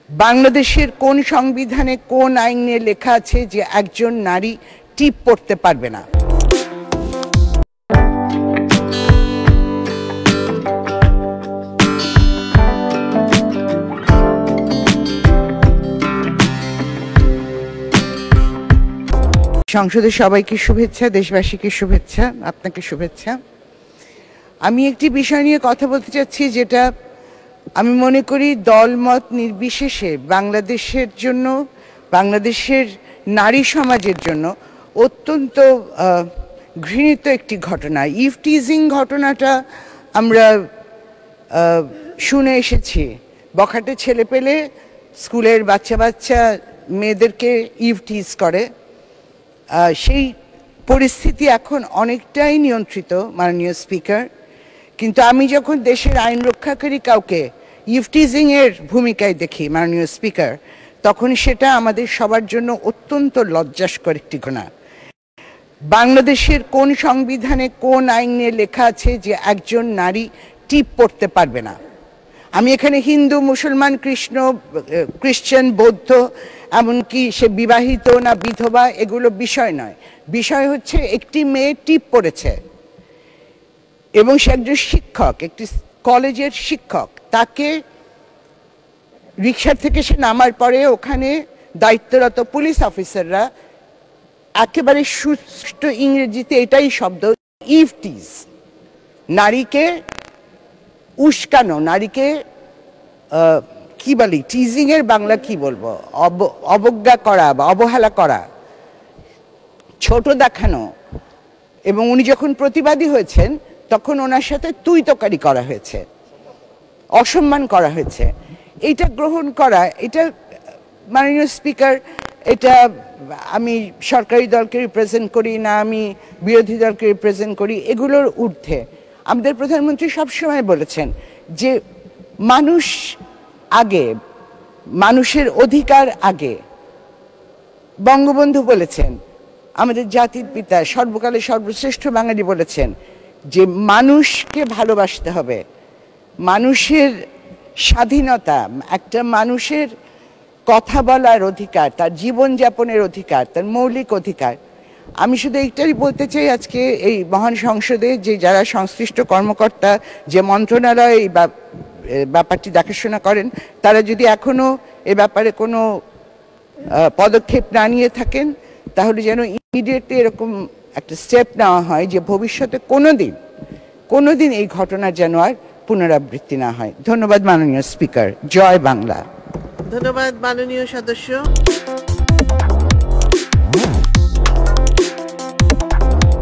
বাংলাদেশের কোন সংবিধানে কোন আইনে লেখা আছে যে একজন নারী টিপ পড়তে পারবে না? সংসদের সবাইকে শুভেচ্ছা, দেশবাসীকে শুভেচ্ছা, আপনাকে শুভেচ্ছা। আমি একটি বিষয় নিয়ে কথা বলতে চাচ্ছি যেটা আমি মনে করি দলমত নির্বিশেষে বাংলাদেশের জন্য, বাংলাদেশের নারী সমাজের জন্য অত্যন্ত ঘৃণিত একটি ঘটনা। ইভটিজিং ঘটনাটা আমরা শুনে এসেছি। বখাটে ছেলে পেলে স্কুলের বাচ্চা মেয়েদেরকে ইভটিজ করে। সেই পরিস্থিতি এখন অনেকটাই নিয়ন্ত্রিত, মাননীয় স্পিকার। কিন্তু আমি যখন দেশের আইন রক্ষাকারী কাউকে ইভটিজিংয়ের ভূমিকায় দেখি, মাননীয় স্পিকার, তখন সেটা আমাদের সবার জন্য অত্যন্ত লজ্জাস্কর একটি ঘটনা। বাংলাদেশের কোন সংবিধানে কোন আইনে লেখা আছে যে একজন নারী টিপ পড়তে পারবে না? আমি এখানে হিন্দু, মুসলমান, খ্রিস্টান, বৌদ্ধ, এমনকি সে বিবাহিত না বিধবা, এগুলো বিষয় নয়। বিষয় হচ্ছে একটি মেয়ে টিপ পড়েছে এবং সে একজন শিক্ষক, একটি কলেজের শিক্ষক। তাকে রিকশা থেকে সে নামার পরে ওখানে দায়িত্বরত পুলিশ অফিসাররা একেবারে সুষ্ঠু ইংরেজিতে এটাই শব্দ, ইভটিজ, নারীকে উস্কানো, নারীকে কি বলি, টিজিং এর বাংলা কি বলবো, অবজ্ঞা করা বা অবহেলা করা, ছোট দেখানো। এবং উনি যখন প্রতিবাদী হয়েছেন তখন ওনার সাথে তুই তোকারি করা হয়েছে, অসম্মান করা হয়েছে। এইটা গ্রহণ করা, এটা মাননীয় স্পিকার, এটা আমি সরকারি দলকে রিপ্রেজেন্ট করি না, আমি বিরোধী দলকে রিপ্রেজেন্ট করি, এগুলোর ঊর্ধ্বে আমাদের প্রধানমন্ত্রী সবসময় বলেছেন যে মানুষ আগে, মানুষের অধিকার আগে। বঙ্গবন্ধু বলেছেন, আমাদের জাতির পিতা, সর্বকালের সর্বশ্রেষ্ঠ বাঙালি বলেছেন যে মানুষকে ভালোবাসতে হবে, মানুষের স্বাধীনতা, একটা মানুষের কথা বলার অধিকার, তার জীবনযাপনের অধিকার, তার মৌলিক অধিকার। আমি শুধু এইটাই বলতে চাই, আজকে এই মহান সংসদে যে যারা সংশ্লিষ্ট কর্মকর্তা, যে মন্ত্রণালয় এই ব্যাপারটি দেখাশোনা করেন, তারা যদি এখনো এ ব্যাপারে কোনো পদক্ষেপ না নিয়ে থাকেন, তাহলে যেন ইমিডিয়েটলি এরকম একটা স্টেপ নেওয়া হয় যে ভবিষ্যতে কোনোদিন এই ঘটনার যেন আর পুনরাবৃত্তি না হয়। ধন্যবাদ মাননীয় স্পিকার। জয় বাংলা। ধন্যবাদ মাননীয় সদস্য।